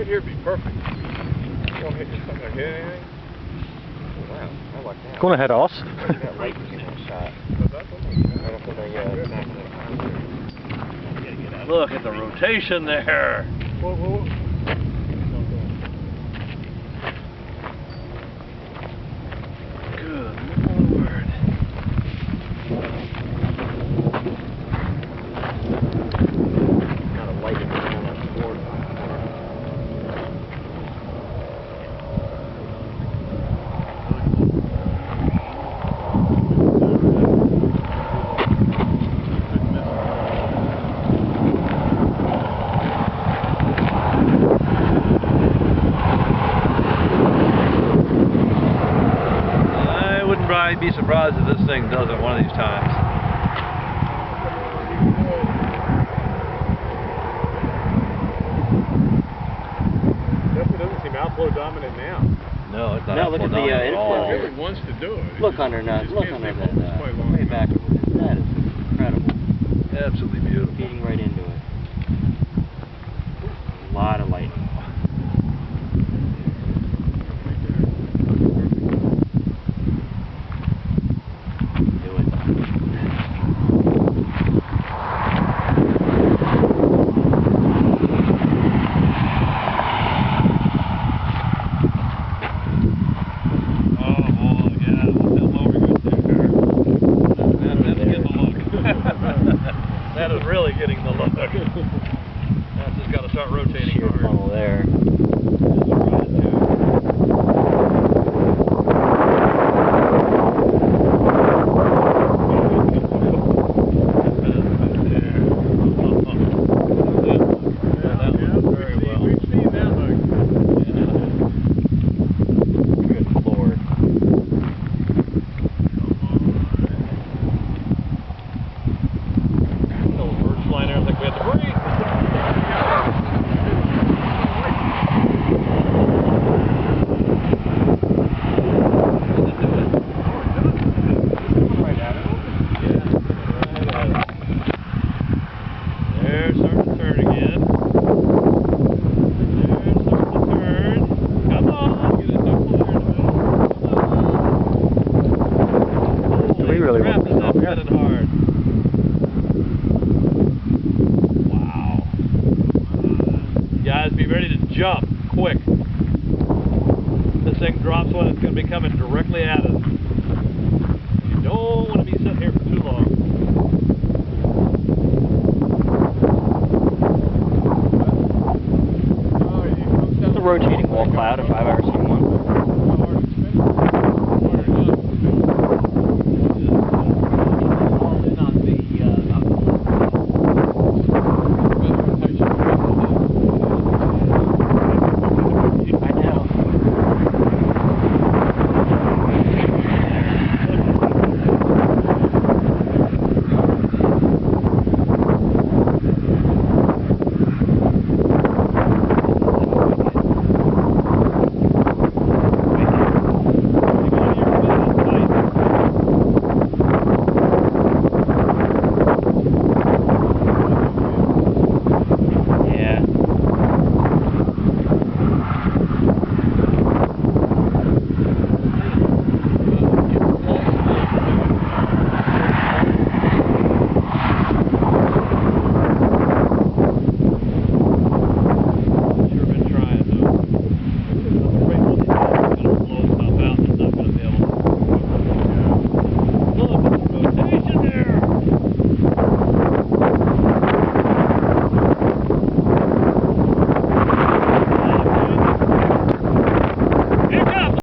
right here would be perfect. You want to hit something like hit anything? Oh, wow, I like that. Going ahead of us. That light was in that shot. Right up in the back of the concrete. Look at the rotation there. Whoa, whoa, whoa. Good Lord. Got a light in that board. I'd be surprised if this thing does it one of these times. Definitely doesn't seem outflow dominant now. No, it's not. No, look at the inflow. It really wants to do it. Look under that. Look under that. Way back. That is incredible. Absolutely beautiful. Feeding right into it. A lot of lightning. That is really getting the look. That's just got to start rotating Sheer hard. funnel there. Really Crap is up and hard. Wow. Guys, be ready to jump quick. This thing drops one, it's going to be coming directly at us. You don't want to be sitting here for too long. It's a rotating wall cloud, a 5-hour